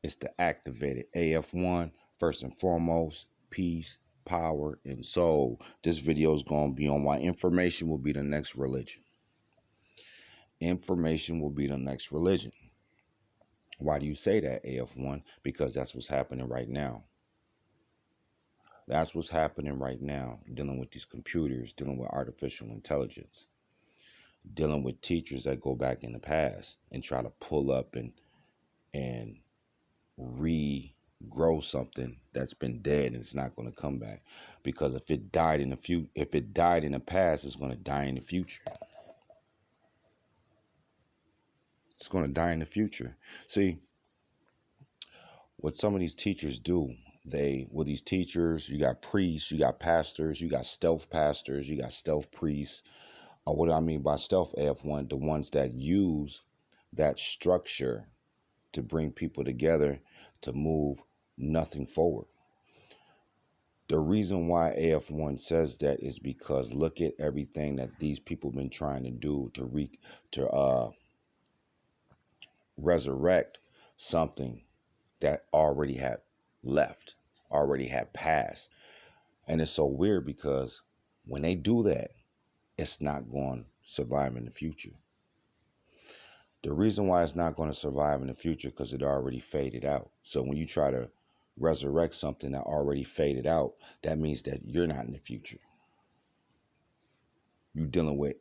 It's the activated AF1. First and foremost, peace, power, and soul. This video is going to be on why information will be the next religion. Information will be the next religion. Why do you say that, AF1? Because that's what's happening right now. That's what's happening right now, dealing with these computers, dealing with artificial intelligence, dealing with teachers that go back in the past and try to pull up and regrow something that's been dead and it's not going to come back. Because if it died in the past, it's going to die in the future. It's going to die in the future. See, what some of these teachers do, these teachers, you got priests, you got pastors, you got stealth pastors, you got stealth priests. What do I mean by stealth, AF1? The ones that use that structure to bring people together to move nothing forward. The reason why AF1 says that is because look at everything that these people have been trying to do to resurrect something that already had left, already had passed. And it's so weird because when they do that, it's not going to survive in the future. The reason why it's not going to survive in the future because it already faded out. So when you try to resurrect something that already faded out, that means that you're not in the future. You're dealing with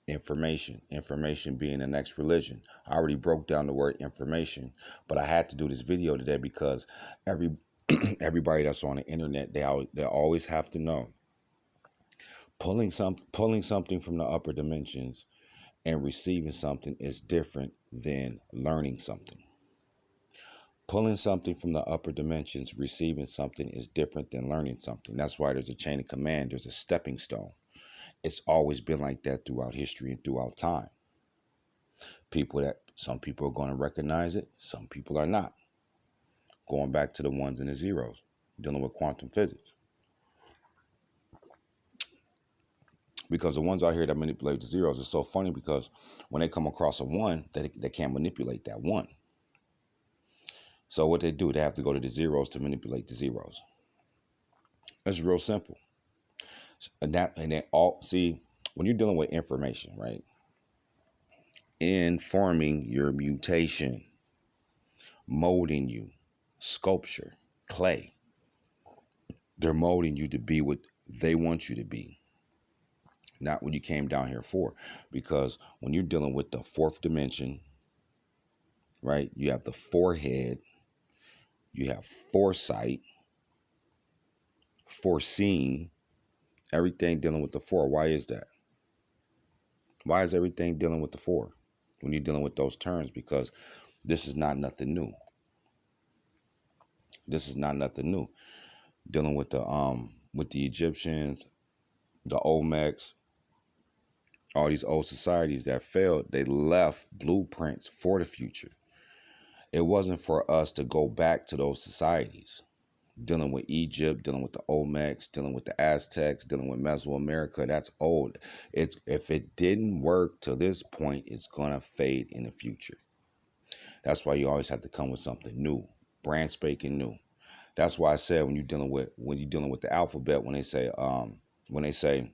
information. Information being the next religion. I already broke down the word information, but I had to do this video today because everybody that's on the internet, they always have to know pulling something from the upper dimensions and receiving something is different than learning something. Pulling something from the upper dimensions, receiving something is different than learning something. That's why there's a chain of command, there's a stepping stone. It's always been like that throughout history and throughout time. Some people are going to recognize it, some people are not. Going back to the ones and the zeros, dealing with quantum physics. Because the ones out here that manipulate the zeros is so funny because when they come across a one, they can't manipulate that one. So what they do, they have to go to the zeros to manipulate the zeros. It's real simple. And then see, when you're dealing with information, right? Informing your mutation, molding you, sculpture, clay. They're molding you to be what they want you to be. Not what you came down here for. Because when you're dealing with the fourth dimension, right? You have the forehead, you have foresight, foreseeing, everything dealing with the four. Why is that? Why is everything dealing with the four when you're dealing with those terms? Because this is not nothing new. This is not nothing new. Dealing with the Egyptians, the Olmecs, all these old societies that failed, they left blueprints for the future. It wasn't for us to go back to those societies. Dealing with Egypt, dealing with the Olmecs, dealing with the Aztecs, dealing with Mesoamerica, that's old. If it didn't work to this point, it's gonna fade in the future. That's why you always have to come with something new, brand spanking new. That's why I said when you're dealing with the alphabet, when they say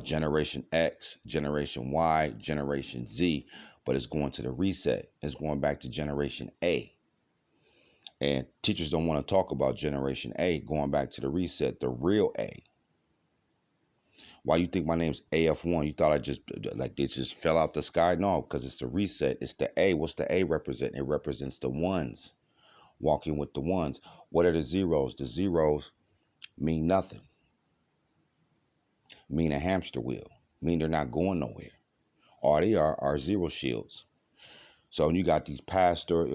Generation X, Generation Y, Generation Z, but it's going to the reset. It's going back to Generation A. And teachers don't want to talk about Generation A, going back to the reset, the real A. Why you think my name's AF1? You thought I just, like, this just fell out the sky? No, because it's the reset. It's the A. What's the A represent? It represents the ones, walking with the ones. What are the zeros? The zeros mean nothing. Mean a hamster wheel. Mean they're not going nowhere. All they are zero shields. So when you got these pastors,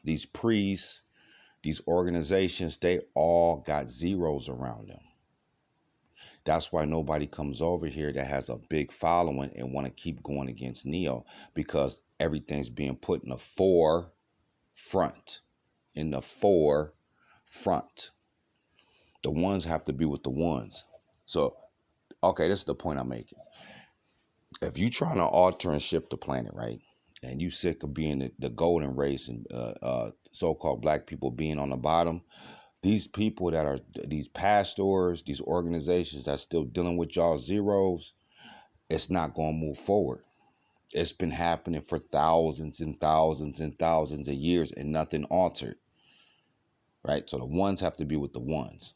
these priests, these organizations, they all got zeros around them. That's why nobody comes over here that has a big following and want to keep going against Neo, because everything's being put in the forefront. In the forefront. The ones have to be with the ones. So, okay, this is the point I'm making. If you're trying to alter and shift the planet, right? and you sick of being the golden race and so-called black people being on the bottom, these people that are these pastors, these organizations that's still dealing with y'all zeros, it's not going to move forward. It's been happening for thousands and thousands and thousands of years and nothing altered, right? So the ones have to be with the ones.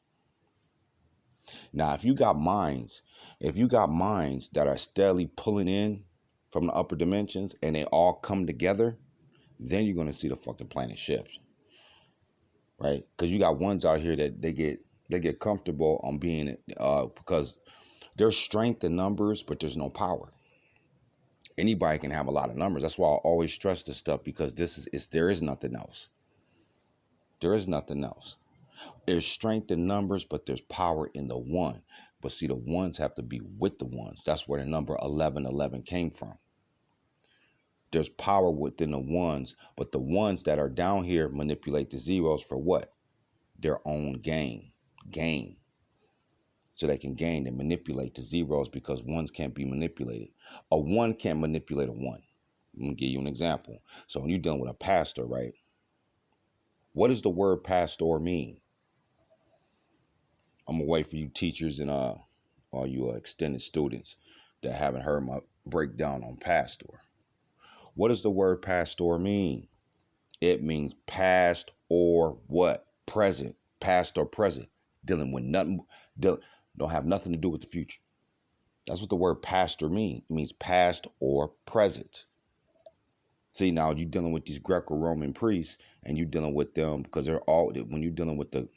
Now, if you got minds that are steadily pulling in from the upper dimensions and they all come together, then you're going to see the fucking planet shift, right? Because you got ones out here that they get comfortable on being because there's strength in numbers, but there's no power. Anybody can have a lot of numbers. That's why I always stress this stuff, because there is nothing else. There is nothing else. There's strength in numbers, but there's power in the one. But see, the ones have to be with the ones. That's where the number 1111 came from. There's power within the ones, but the ones that are down here manipulate the zeros for what? Their own gain. So they can gain and manipulate the zeros, because ones can't be manipulated. A one can't manipulate a one. I'm going to give you an example. So when you're dealing with a pastor, right? What does the word pastor mean? I'm going to wait for you teachers and all you extended students that haven't heard my breakdown on pastor. What does the word pastor mean? It means past or what? Present. Past or present. Dealing with nothing. Don't have nothing to do with the future. That's what the word pastor means. It means past or present. See, now you're dealing with these Greco-Roman priests, and you're dealing with them because they're all, when you're dealing with the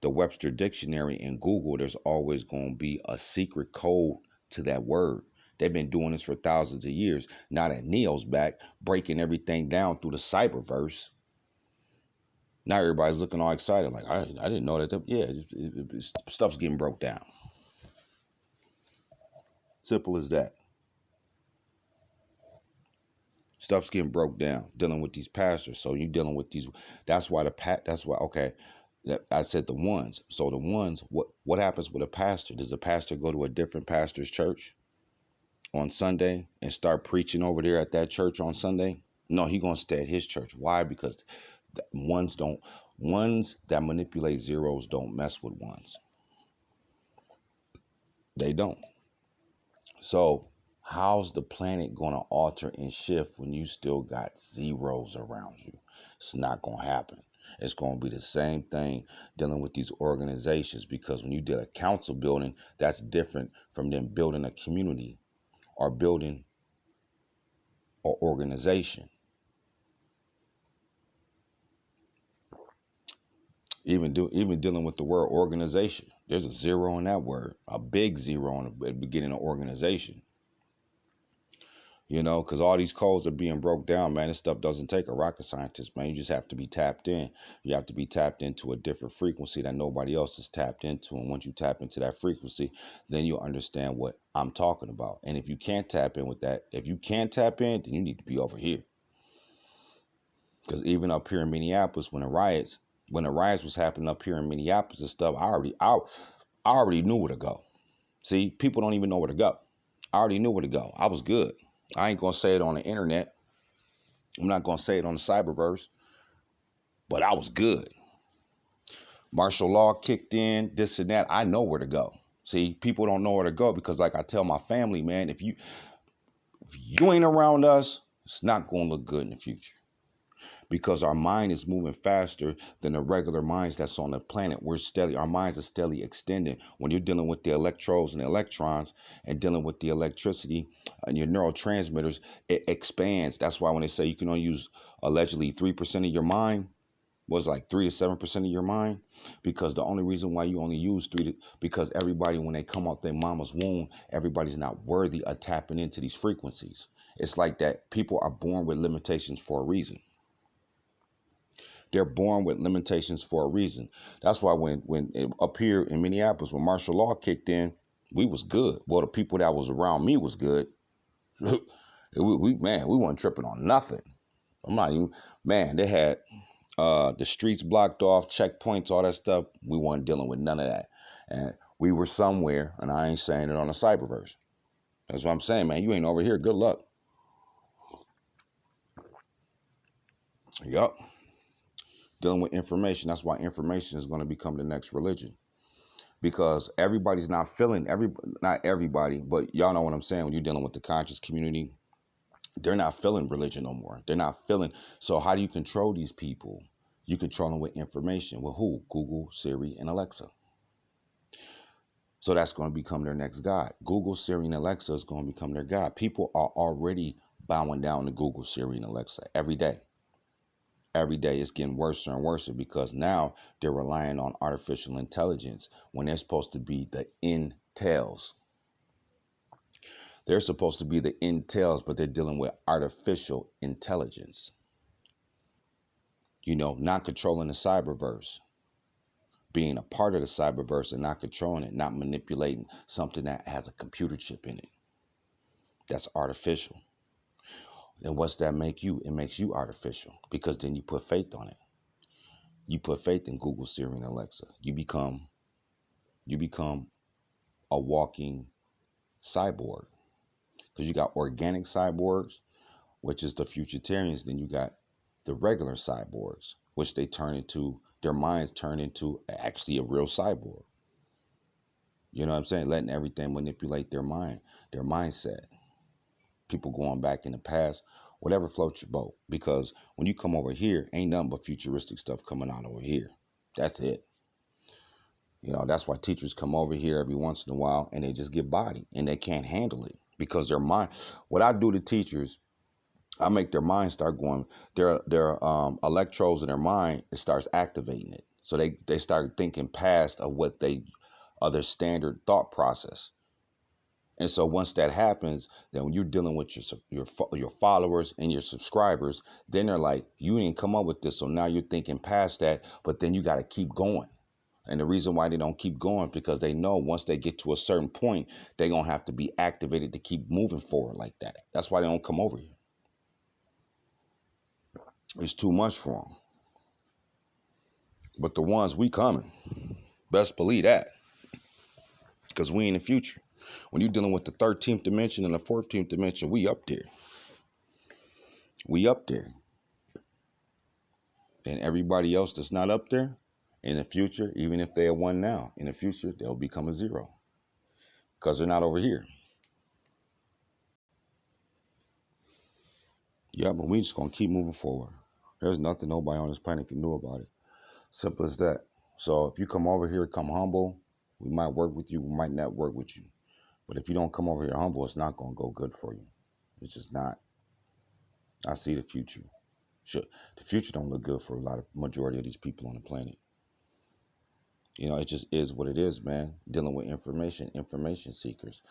Webster Dictionary and Google, there's always going to be a secret code to that word. They've been doing this for thousands of years. Now that Neo's back, breaking everything down through the cyberverse, now everybody's looking all excited, like, I didn't know that. Yeah, stuff's getting broke down. Simple as that. Stuff's getting broke down, dealing with these pastors. So you're dealing with these. That's why okay. I said the ones. So the ones, what happens with a pastor? Does a pastor go to a different pastor's church on Sunday and start preaching over there at that church on Sunday? No, he's gonna stay at his church. Why? Because ones that manipulate zeros don't mess with ones. They don't. So how's the planet going to alter and shift when you still got zeros around you? It's not going to happen. It's going to be the same thing dealing with these organizations, because when you did a council building, that's different from them building a community or building an organization. Even dealing with the word organization, there's a zero in that word, a big zero in the beginning of organization. Because all these codes are being broke down, man. This stuff doesn't take a rocket scientist, man. You just have to be tapped in. You have to be tapped into a different frequency that nobody else is tapped into. And once you tap into that frequency, then you'll understand what I'm talking about. And if you can't tap in with that, then you need to be over here. Because even up here in Minneapolis, when the riots was happening up here in Minneapolis and stuff, I already knew where to go. See, people don't even know where to go. I already knew where to go. I was good. I ain't going to say it on the internet. I'm not going to say it on the cyberverse. But I was good. Martial law kicked in, this and that. I know where to go. See, people don't know where to go because, like I tell my family, man, if you ain't around us, it's not going to look good in the future. Because our mind is moving faster than the regular minds that's on the planet. Our minds are steadily extending. When you're dealing with the electrodes and the electrons and dealing with the electricity and your neurotransmitters, it expands. That's why when they say you can only use allegedly 3% of your mind, was like 3 to 7% of your mind, because the only reason why you only use because everybody, when they come out their mama's womb, everybody's not worthy of tapping into these frequencies. It's like that. People are born with limitations for a reason. They're born with limitations for a reason. That's why when up here in Minneapolis, when martial law kicked in, we was good. Well, the people that was around me was good. we weren't tripping on nothing. I'm not even, man, they had the streets blocked off, checkpoints, all that stuff. We weren't dealing with none of that. And we were somewhere, and I ain't saying it on the cyberverse. That's what I'm saying, man. You ain't over here. Good luck. Yup. Dealing with information. That's why information is going to become the next religion. Because everybody's not feeling not everybody, but y'all know what I'm saying. When you're dealing with the conscious community, they're not feeling religion no more. They're not feeling. So how do you control these people? You control them with information. With who? Google, Siri, and Alexa. So that's going to become their next god. Google, Siri, and Alexa is going to become their god. People are already bowing down to Google, Siri, and Alexa every day. Every day it's getting worse and worse because now they're relying on artificial intelligence when they're supposed to be the intels. They're supposed to be the intels, but they're dealing with artificial intelligence. You know, not controlling the cyberverse, being a part of the cyberverse and not controlling it, not manipulating something that has a computer chip in it. That's artificial. And what's that make you? It makes you artificial because then you put faith on it. You put faith in Google, Siri, and Alexa. You become a walking cyborg because you got organic cyborgs, which is the Futurtarians. Then you got the regular cyborgs, which they turn into, their minds turn into actually a real cyborg. You know what I'm saying? Letting everything manipulate their mind, their mindset. People going back in the past, whatever floats your boat. Because when you come over here, ain't nothing but futuristic stuff coming out over here. That's it. You know, that's why teachers come over here every once in a while and they just get bodied and they can't handle it because their mind, what I do to teachers, I make their mind start going, their electrodes in their mind, it starts activating it. So they start thinking past of what their standard thought process. And so once that happens, then when you're dealing with your followers and your subscribers, then they're like, you didn't come up with this. So now you're thinking past that, but then you got to keep going. And the reason why they don't keep going because they know once they get to a certain point, they're going to have to be activated to keep moving forward like that. That's why they don't come over here. It's too much for them. But the ones we coming, best believe that. Because we in the future. When you're dealing with the 13th dimension and the 14th dimension, we up there. We up there. And everybody else that's not up there, in the future, even if they're one now, in the future, they'll become a zero. Because they're not over here. Yeah, but we just going to keep moving forward. There's nothing nobody on this planet can do about it. Simple as that. So if you come over here, come humble, we might work with you, we might not work with you. But if you don't come over here humble, it's not going to go good for you. It's just not. I see the future. Sure. The future don't look good for majority of these people on the planet. You know, it just is what it is, man. Dealing with information seekers.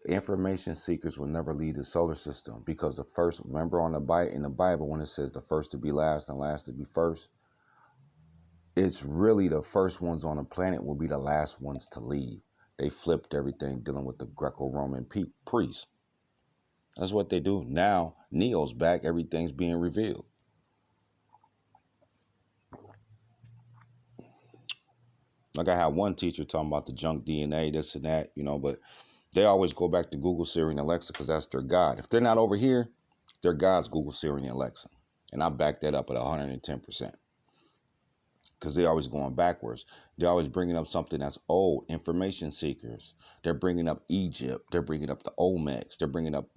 Information seekers will never leave the solar system because the first, remember in the Bible when it says the first to be last and last to be first, it's really the first ones on the planet will be the last ones to leave. They flipped everything dealing with the Greco-Roman priests. That's what they do. Now, Neo's back, everything's being revealed. Like I had one teacher talking about the junk DNA, this and that, you know, but they always go back to Google, Siri, and Alexa because that's their God. If they're not over here, their God's Google, Siri, and Alexa. And I back that up at 110%. Because they're always going backwards. They're always bringing up something that's old. Information seekers. They're bringing up Egypt. They're bringing up the Olmecs. They're bringing up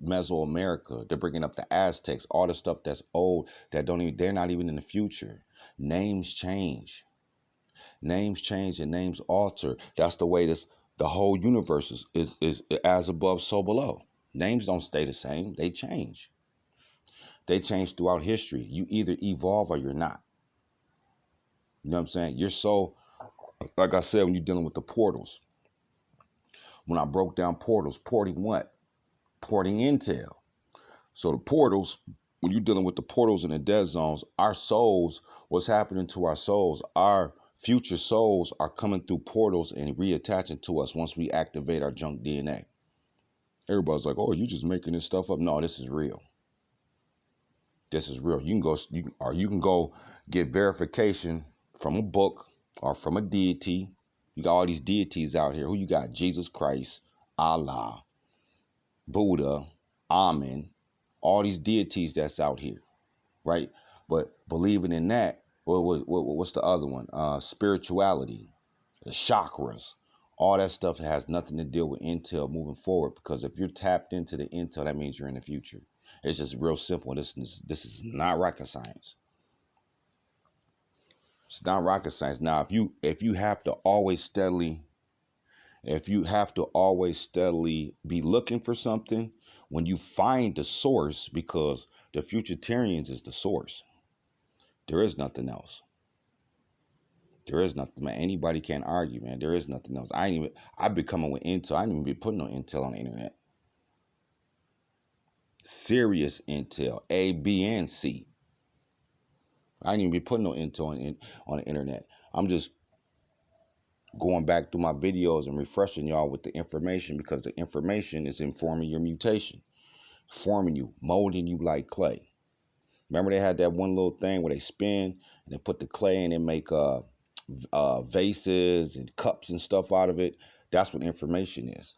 Mesoamerica. They're bringing up the Aztecs. All the stuff that's old that they're not even in the future. Names change. Names change and names alter. That's the way the whole universe is as above, so below. Names don't stay the same. They change. They change throughout history. You either evolve or you're not. You know what I'm saying? You're so, like I said, when you're dealing with the portals, when I broke down portals, porting what? Porting intel. So the portals, when you're dealing with the portals and the dead zones, our souls, what's happening to our souls, our future souls are coming through portals and reattaching to us once we activate our junk DNA. Everybody's like, oh, you just making this stuff up. No, this is real. This is real. You can go get verification from a book or from a deity. You got all these deities out here. Who you got? Jesus Christ, Allah, Buddha, Amen, all these deities that's out here, right? But believing in that, what's the other one? Spirituality, the chakras, all that stuff has nothing to deal with intel moving forward. Because if you're tapped into the intel, that means you're in the future. It's just real simple. This is not rocket science. It's not rocket science. Now, if you have to always steadily be looking for something, when you find the source, because the Futurtarians is the source. There is nothing else. There is nothing, man. Anybody can't argue, man. There is nothing else. I've been coming with intel. I ain't even be putting no intel on the internet. Serious intel, A, B, and C. I ain't even be putting no intel on the internet. I'm just going back through my videos and refreshing y'all with the information, because the information is informing your mutation, forming you, molding you like clay. Remember they had that one little thing where they spin and they put the clay in and make vases and cups and stuff out of it. That's what information is.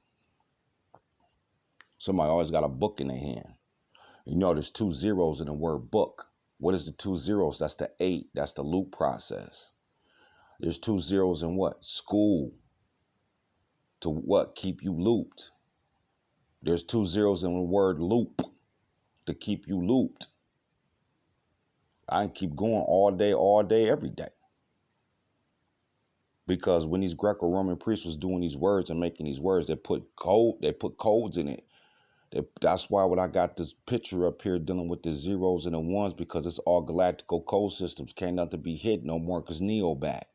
Somebody always got a book in their hand. You know there's 2 zeros in the word book. What is the 2 zeros? That's the 8. That's the loop process. There's 2 zeros in what? School. To what? Keep you looped. There's 2 zeros in the word loop. To keep you looped. I can keep going all day, every day. Because when these Greco-Roman priests was doing these words and making these words, they put codes in it. That's why when I got this picture up here dealing with the zeros and the ones, because it's all galactical code systems. Can't nothing be hit no more because Neo back.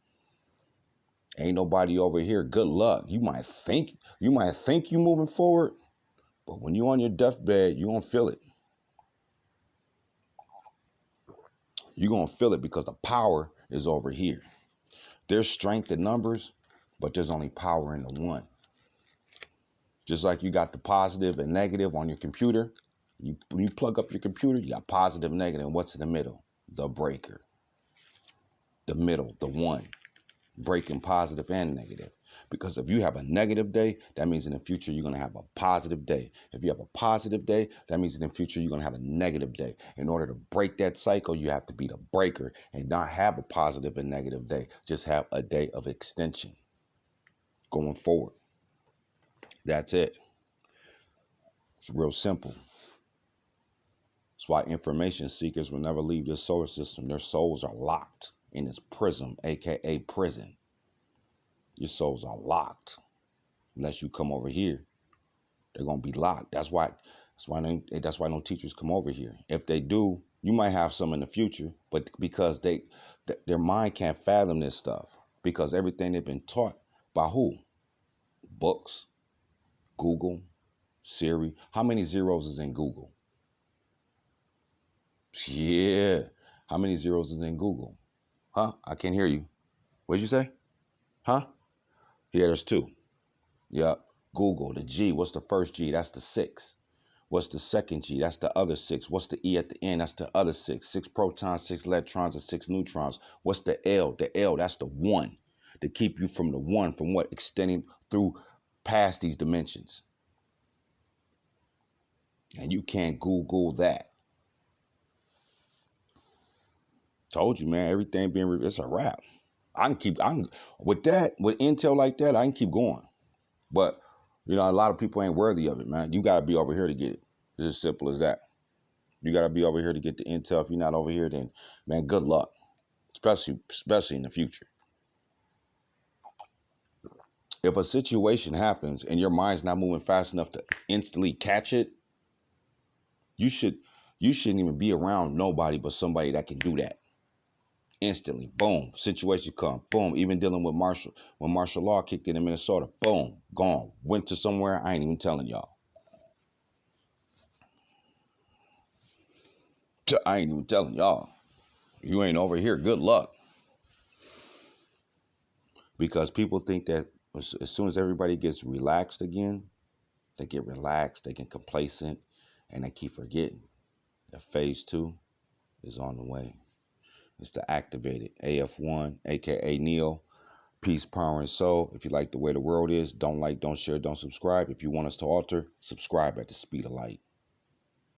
Ain't nobody over here. Good luck. You might think you moving forward, but when you on your deathbed, you gonna feel it. You're gonna feel it because the power is over here. There's strength in numbers, but there's only power in the one. Just like you got the positive and negative on your computer. When you plug up your computer, you got positive, negative. What's in the middle? The breaker. The middle, the one. Breaking positive and negative. Because if you have a negative day, that means in the future you're going to have a positive day. If you have a positive day, that means in the future you're going to have a negative day. In order to break that cycle, you have to be the breaker and not have a positive and negative day. Just have a day of extension going forward. That's it. It's real simple. That's why information seekers will never leave this solar system. Their souls are locked in this prism, aka prison. Your souls are locked. Unless you come over here, they're gonna be locked. That's why no teachers come over here. If they do, you might have some in the future, but because their mind can't fathom this stuff, because everything they've been taught by who? Books, Google, Siri. How many zeros is in Google? Yeah. How many zeros is in Google? Huh? I can't hear you. What'd you say? Huh? Yeah, there's 2. Yep. Google, the G. What's the first G? That's the 6. What's the second G? That's the other 6. What's the E at the end? That's the other 6. 6 protons, 6 electrons, and 6 neutrons. What's the L? The L, that's the 1. To keep you from the 1, from what? Extending through past these dimensions. And you can't Google that. Told you, man, everything being, it's a wrap. With intel like that, I can keep going. But, a lot of people ain't worthy of it, man. You got to be over here to get it. It's as simple as that. You got to be over here to get the intel. If you're not over here, then, man, good luck. Especially in the future. If a situation happens and your mind's not moving fast enough to instantly catch it, you shouldn't even be around nobody but somebody that can do that. Instantly, boom, situation come, boom. Even dealing with when martial law kicked in Minnesota, boom, gone. Went to somewhere, I ain't even telling y'all. I ain't even telling y'all. You ain't over here, good luck. Because people think that as soon as everybody gets relaxed again, they get relaxed, they get complacent, and they keep forgetting that phase 2 is on the way. It's to activate it. AF1, aka Neo. Peace, power, and soul. If you like the way the world is, don't like, don't share, don't subscribe. If you want us to alter, subscribe at the speed of light.